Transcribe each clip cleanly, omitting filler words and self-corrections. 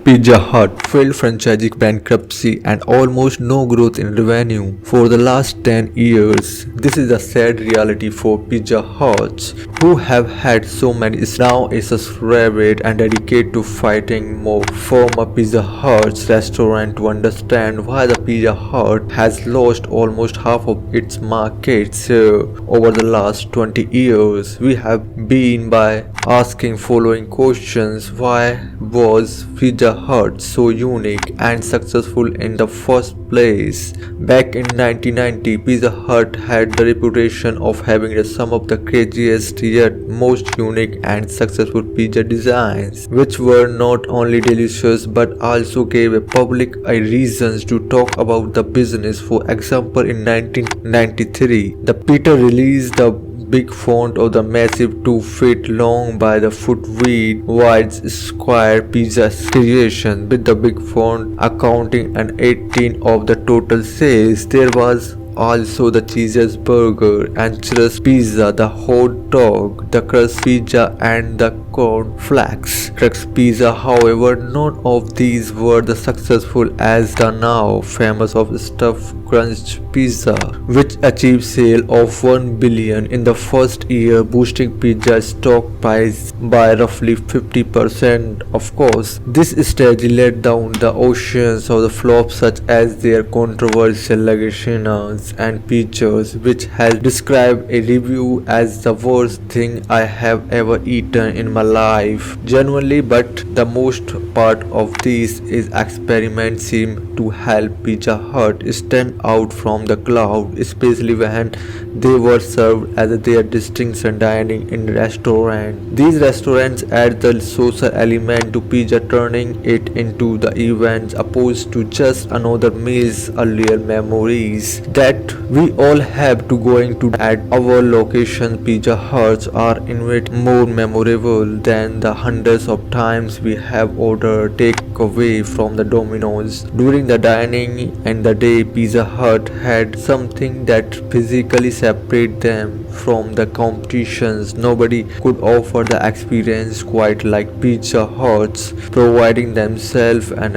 Pizza Hut failed franchising bankruptcy and almost no growth in revenue for the last 10 years. This is a sad reality for Pizza Huts, who have had so many now is rabid and dedicated to fighting more former Pizza Hut's restaurant to understand why the Pizza Hut has lost almost half of its market share over the last 20 years. We have been by asking following questions: why was Pizza Hut so unique and successful in the first place? Back in 1990, Pizza Hut had the reputation of having some of the craziest yet most unique and successful pizza designs, which were not only delicious but also gave a public reasons to talk about the business. For example, in 1993, the Peter released the big font of the massive 2 feet long by the foot wide square pizza creation, with the big font accounting an 18 of the total sales. There was also the cheeseburger and crust pizza, the hot dog, the crust pizza and the cornflakes crust pizza. However, none of these were the successful as the now famous of stuffed crunch pizza, which achieved sale of 1 billion in the first year, boosting pizza stock price by roughly 50%. Of course, this strategy led down the oceans of the flops, such as their controversial lasagnas and pizzas, which has described a review as the worst thing I have ever eaten in my life. Genuinely, but the most part of these is experiments seem to help Pizza Hut stand out from the crowd, especially when they were served as their distinction dining in restaurant. These restaurants add the social element to pizza, turning it into the event opposed to just another meal's earlier memories that we all have to going to. At our location, Pizza Huts are indeed more memorable than the hundreds of times we have ordered takeaway from the Domino's. During the dining and the day, Pizza Hut had something that physically separated them from the competitions. Nobody could offer the experience quite like Pizza Huts, providing themselves an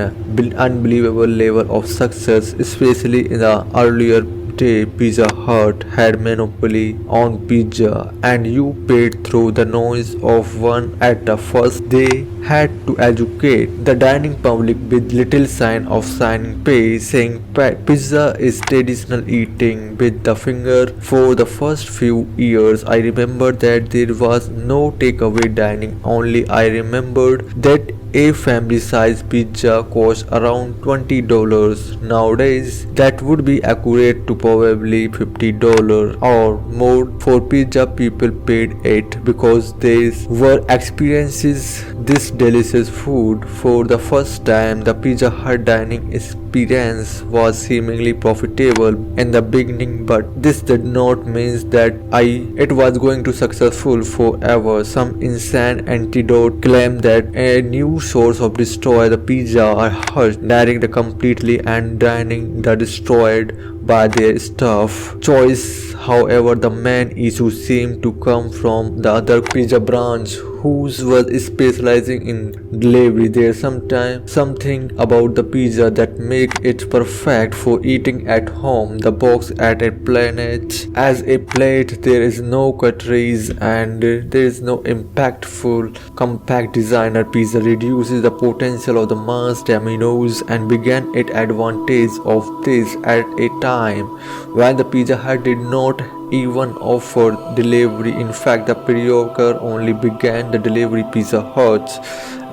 unbelievable level of success, especially in the earlier day. Pizza Hut had monopoly on pizza, and you paid through the nose of one at the first. They had to educate the dining public with little sign of signing pay, saying pizza is traditional eating with the finger. For the first few years, I remember that there was no takeaway dining. Only I remembered that a family-sized pizza costs around $20. Nowadays, that would be accurate to probably $50 or more for pizza. People paid it because they were experiences this delicious food for the first time. The Pizza Hut dining experience was seemingly profitable in the beginning, but this did not mean that it was going to successful forever. Some insane antidote claim that a new source of destroy the Pizza Hut direct the completely and dining the destroyed by their staff choice. However, the main issue seemed to come from the other pizza branch, whose was specializing in delivery. There's something about the pizza that make it perfect for eating at home. The box at a planet as a plate, there is no cutleries and there is no impactful compact designer. Pizza reduces the potential of the mass dominoes and began its advantage of this at a time when the Pizza Hut did not even offer delivery. In fact, the mediocre only began the delivery Pizza Huts,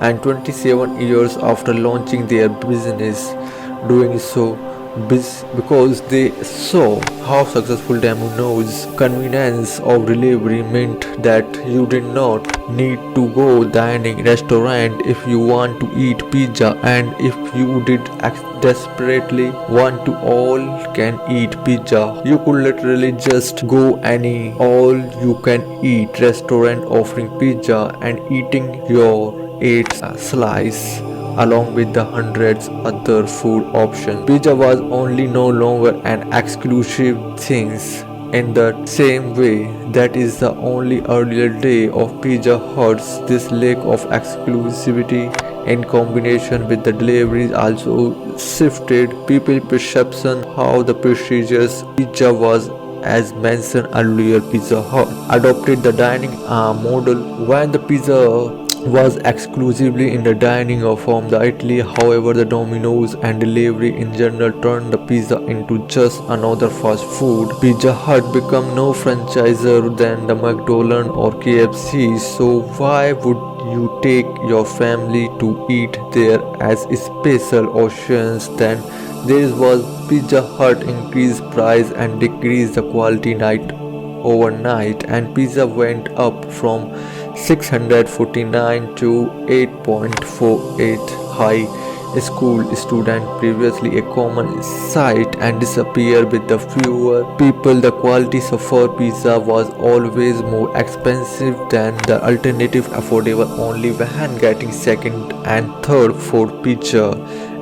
and 27 years after launching their business, doing so because they saw how successful Domino's convenience of delivery meant that you did not need to go dining restaurant if you want to eat pizza, and if you did desperately want to all can eat pizza, you could literally just go any all you can eat restaurant offering pizza and eating your 8 slice along with the hundreds other food options. Pizza was only no longer an exclusive thing in the same way that is the only earlier day of Pizza Huts. This lack of exclusivity in combination with the deliveries also shifted people perception how the prestigious pizza was. As mentioned earlier, Pizza Hut adopted the dining model when the pizza was exclusively in the dining from the Italy. However, the Domino's and delivery in general turned the pizza into just another fast food. Pizza Hut became no franchisor than the McDonald's or KFC. So why would you take your family to eat there as special occasions? Then there was Pizza Hut increased price and decreased the quality night overnight, and pizza went up from 649 to 8.48. High school student, previously a common sight, and disappear with the fewer people. The quality of pizza was always more expensive than the alternative, affordable only when getting second and third for pizza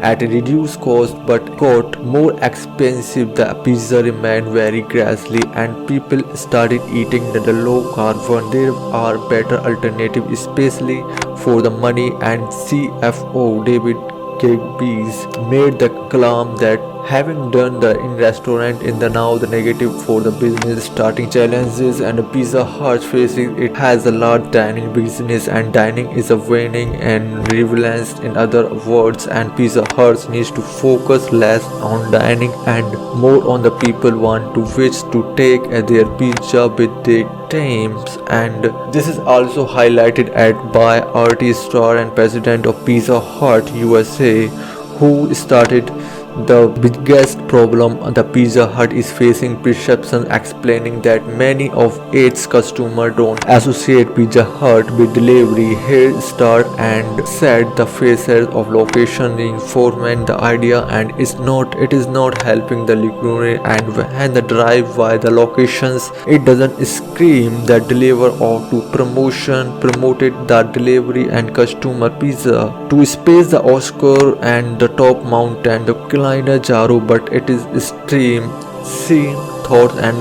at a reduced cost, but got more expensive. The pizza remained very grassy and people started eating the low carb one. There are better alternatives, especially for the money, and CFO David Gates made the claim that having done the in restaurant in the now the negative for the business starting challenges, and the Pizza Hut facing it has a large dining business and dining is a winning and relevance in other words, and Pizza Hut needs to focus less on dining and more on the people want to which to take their pizza with their teams. And this is also highlighted by artist star and president of Pizza Hut USA, who started the biggest problem the Pizza Hut is facing perception, explaining that many of its customers don't associate Pizza Hut with delivery. Here Star and said the faces of location reinforcement the idea and it is not helping the liquor, and when the drive by the locations it doesn't scream that deliver or to promoted the delivery and customer pizza to space the Oscar and the top mountain the Jaro, but it is stream seen thoughts and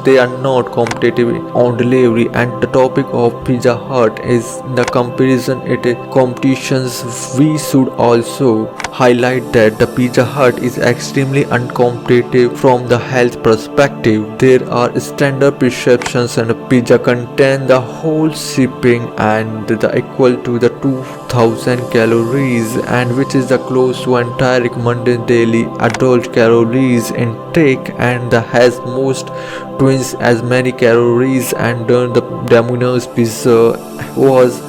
they are not competitive on delivery. And the topic of Pizza Hut is the comparison it is competitions. We should also highlight that the Pizza Hut is extremely uncompetitive from the health perspective. There are standard perceptions and pizza contain the whole shipping and the equal to the 2000 calories, and which is the close to entire recommended daily adult calories intake, and the has most twins as many calories, and the Domino's pizza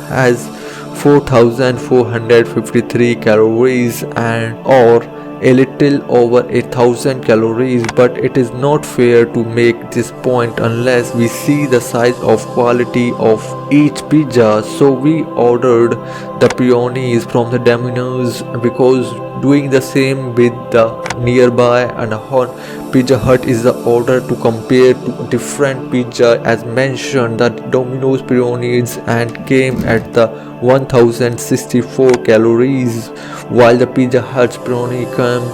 has 4453 calories and or a little over 1000 calories. But it is not fair to make this point unless we see the size of quality of each pizza. So we ordered the peonies from the Domino's because doing the same with the nearby and Pizza Hut is the order to compare to different pizza. As mentioned, the Domino's peonies and came at the 1064 calories, while the Pizza Hut's peony came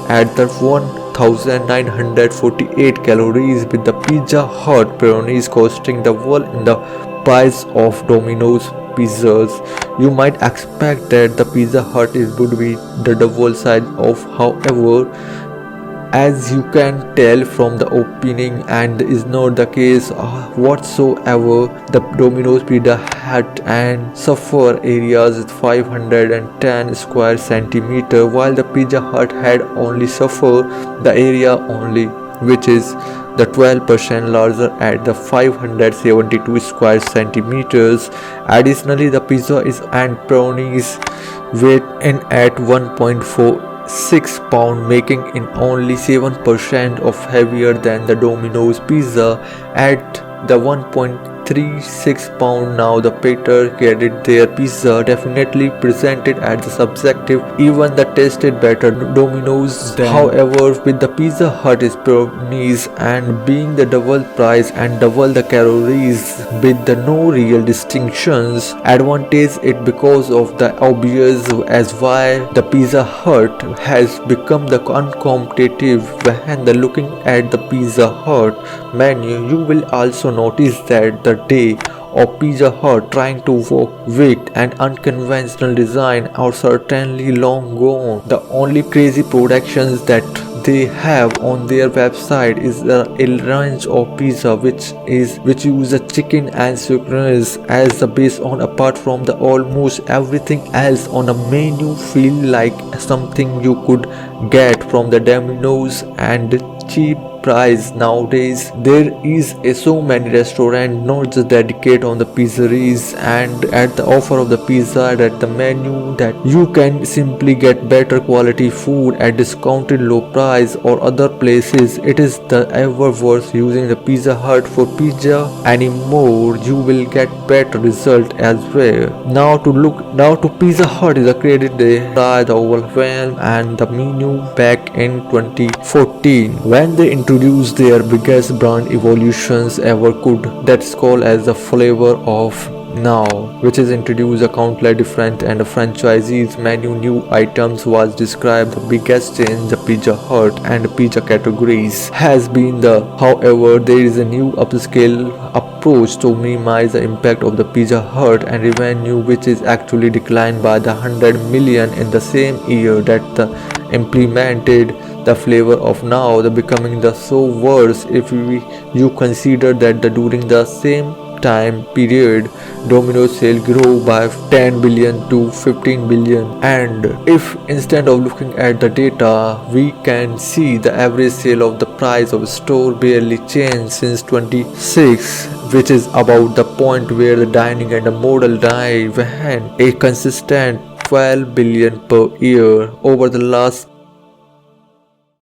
at the 1948 calories, with the Pizza Hut peonies costing the world in the price of Domino's pizzas. You might expect that the Pizza Hut would be the double size of, however, as you can tell from the opening, and is not the case whatsoever. The Domino's Pizza Hut and suffer areas with 510 square centimeter, while the Pizza Hut had only suffer the area only, which is the 12% larger at the 572 square centimeters. Additionally, the pizza is and brownies weigh in at 1.46 pound, making it only 7% of heavier than the Domino's pizza at the 1.36 pound. Now the Peter credit their pizza definitely presented as the subjective, even the tasted better Domino's. However, with the Pizza Hut is brownies and being the double price and double the calories with the no real distinctions advantage it because of the obvious as why the Pizza Hut has become the uncompetitive. When the looking at the Pizza Hut menu, you will also notice that the day of Pizza Hut trying to work with an unconventional design are certainly long gone. The only crazy productions that they have on their website is a range of pizza which use a chicken and sucrose as the base on. Apart from the almost everything else on the menu feel like something you could get from the Domino's and cheap price nowadays. There is so many restaurants not just dedicated on the pizzeries and at the offer of the pizza at the menu that you can simply get better quality food at discounted low price or other places. It is the ever worth using the Pizza Hut for pizza anymore. You will get better result as well. Now to Pizza Hut is a credit they tried the overwhelm and the menu back in 2014 when they introduced their biggest brand evolutions ever could, that's called as the flavor of now, which is introduced a countless different and a franchisees menu new items was described the biggest change the Pizza Hut and pizza categories has been the. However, there is a new upscale approach to minimize the impact of the Pizza Hut and revenue, which is actually declined by the 100 million in the same year that the implemented the flavor of now, the becoming the so worse if you consider that during the same time period Domino's sale grew by 10 billion to 15 billion, and if instead of looking at the data we can see the average sale of the price of a store barely changed since 26, which is about the point where the dining and the model dive, a consistent 12 billion per year over the last